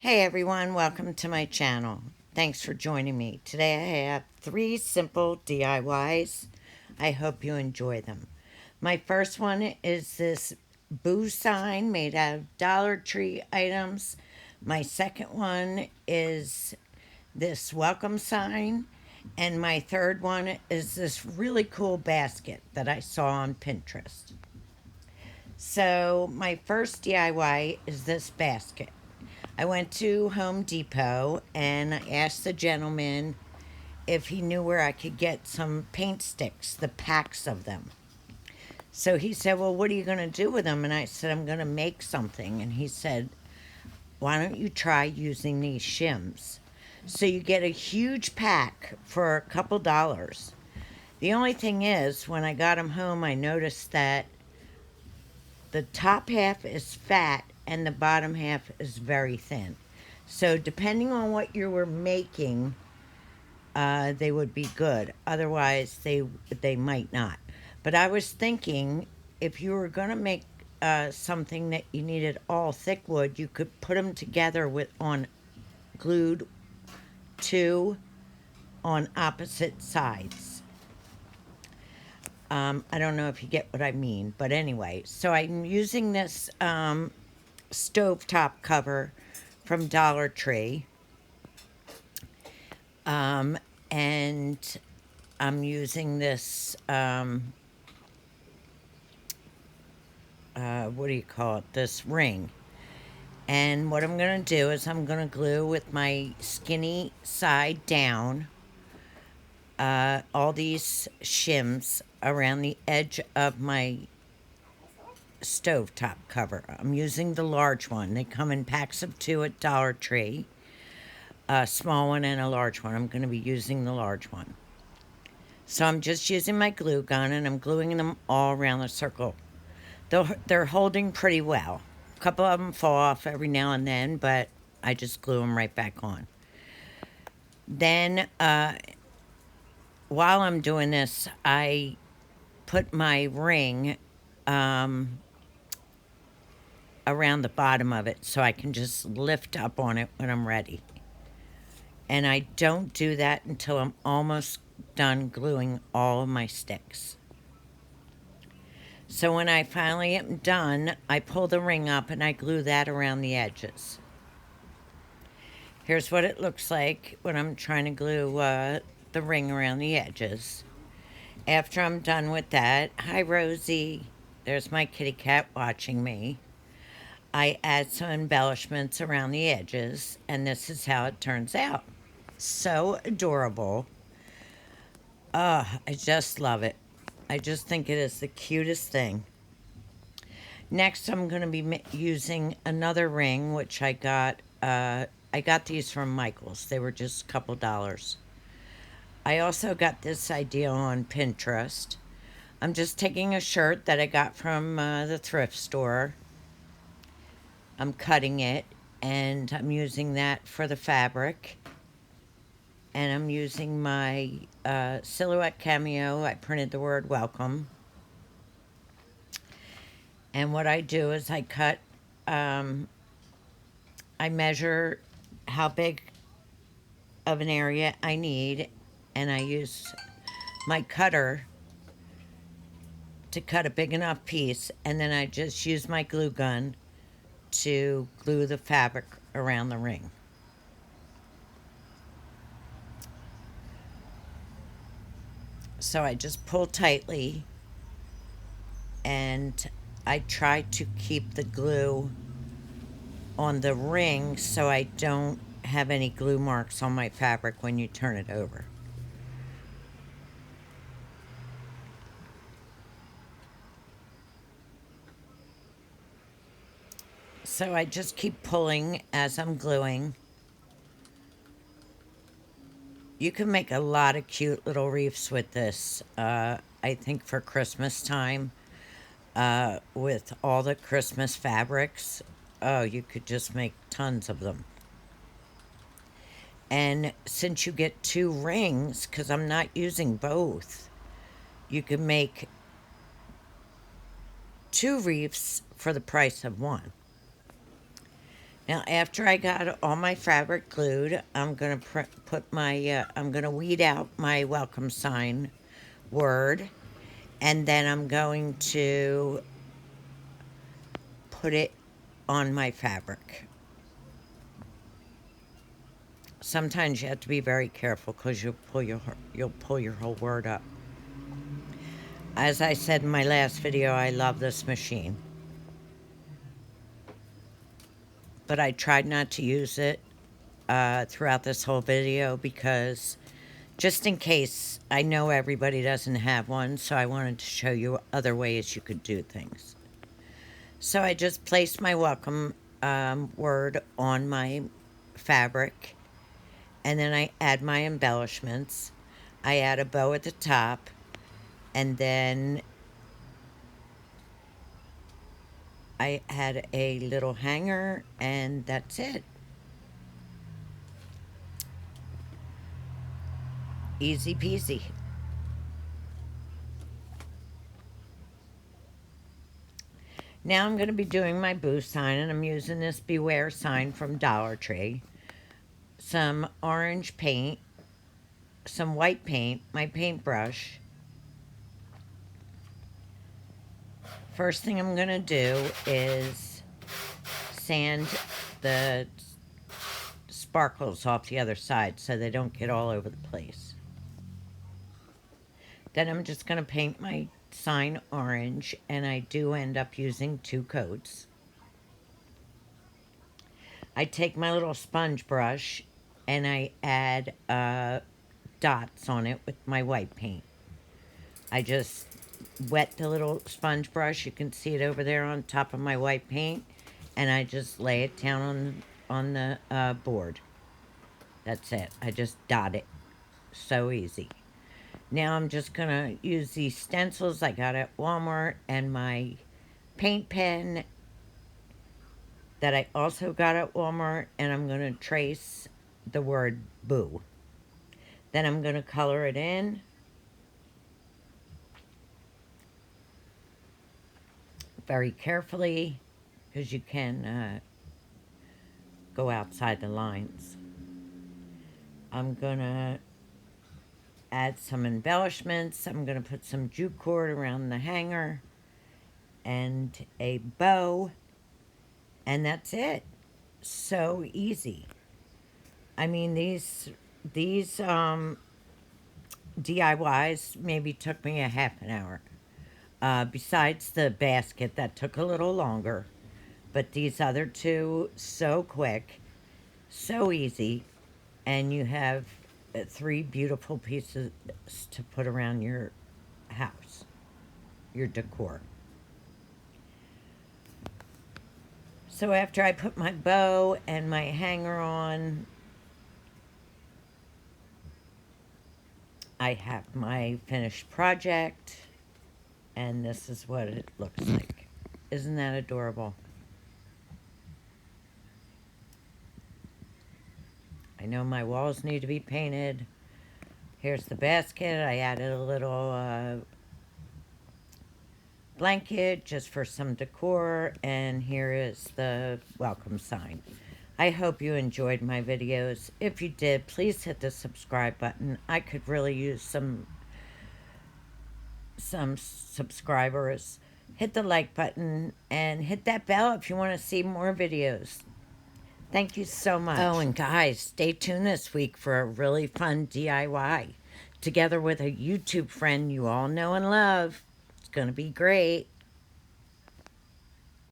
Hey everyone, welcome to my channel. Thanks for joining me. Today I have 3 simple DIYs. I hope you enjoy them. My first one is this boo sign made out of Dollar Tree items. My second one is this welcome sign. And my third one is this really cool basket that I saw on Pinterest. So my first DIY is this basket. I went to Home Depot and I asked the gentleman if he knew where I could get some paint sticks, the packs of them. So he said, "Well, what are you going to do with them?" And I said, "I'm going to make something." And he said, "Why don't you try using these shims?" So you get a huge pack for a couple dollars. The only thing is, when I got them home, I noticed that the top half is fat and the bottom half is very thin. So, depending on what you were making, they would be good. Otherwise, they might not. But I was thinking, if you were going to make something that you needed all thick wood, you could put them together with on glued two on opposite sides. I don't know if you get what I mean, but anyway, so I'm using this stovetop cover from Dollar Tree. Um, and I'm using this, what do you call it? This ring. And what I'm going to do is I'm going to glue with my skinny side down all these shims around the edge of my stovetop cover. I'm using the large one. They come in packs of 2 at Dollar Tree. A small one and a large one. I'm going to be using the large one. So I'm just using my glue gun and I'm gluing them all around the circle. They're holding pretty well. A couple of them fall off every now and then, but I just glue them right back on. Then, while I'm doing this, I put my ring around the bottom of it so I can just lift up on it when I'm ready. And I don't do that until I'm almost done gluing all of my sticks. So when I finally am done, I pull the ring up and I glue that around the edges. Here's what it looks like when I'm trying to glue the ring around the edges. After I'm done with that, hi Rosie, there's my kitty cat watching me. I add some embellishments around the edges, and this is how it turns out. So adorable. I just love it. I just think it is the cutest thing. Next, I'm going to be using another ring, which I got. I got these from Michael's. They were just a couple dollars. I also got this idea on Pinterest. I'm just taking a shirt that I got from the thrift store. I'm cutting it, and I'm using that for the fabric. And I'm using my silhouette cameo. I printed the word welcome. And what I do is I cut, I measure how big of an area I need, and I use my cutter to cut a big enough piece, and then I just use my glue gun to glue the fabric around the ring. So I just pull tightly, and I try to keep the glue on the ring so I don't have any glue marks on my fabric when you turn it over. So I just keep pulling as I'm gluing. You can make a lot of cute little wreaths with this. I think for Christmas time, with all the Christmas fabrics, oh, you could just make tons of them. And since you get 2 rings, because I'm not using both, you can make 2 wreaths for the price of one. Now, after I got all my fabric glued, I'm gonna put my, I'm gonna weed out my welcome sign word, and then I'm going to put it on my fabric. Sometimes you have to be very careful because you'll pull your whole word up. As I said in my last video, I love this machine, but I tried not to use it throughout this whole video because just in case, I know everybody doesn't have one, so I wanted to show you other ways you could do things. So I just placed my welcome word on my fabric, and then I add my embellishments. I add a bow at the top, and then I add a little hanger, and that's it. Easy peasy. Now I'm going to be doing my boo sign, and I'm using this Beware sign from Dollar Tree. Some orange paint, some white paint, my paintbrush. First thing I'm going to do is sand the sparkles off the other side so they don't get all over the place. Then I'm just going to paint my sign orange, and I do end up using 2 coats. I take my little sponge brush and I add dots on it with my white paint. I just wet the little sponge brush. You can see it over there on top of my white paint, and I just lay it down on the board. That's it. I just dot it. So easy. Now I'm just gonna use these stencils I got at Walmart and my paint pen that I also got at Walmart, and I'm gonna trace the word boo. Then I'm gonna color it in. Very carefully, because you can go outside the lines. I'm gonna add some embellishments. I'm gonna put some jute cord around the hanger and a bow, and that's it. So easy. I mean, these DIYs maybe took me a half an hour. Besides the basket, that took a little longer. But these other two, so quick, so easy, and you have 3 beautiful pieces to put around your house, your decor. So after I put my bow and my hanger on, I have my finished project, and this is what it looks like. Isn't that adorable? I know my walls need to be painted. Here's the basket. I added a little blanket just for some decor, and here is the welcome sign. I hope you enjoyed my videos. If you did, please hit the subscribe button. I could really use some subscribers. Hit the like button and hit that bell if you want to see more videos. Thank you so much. Oh, and guys, stay tuned this week for a really fun DIY together with a YouTube friend you all know and love. It's going to be great.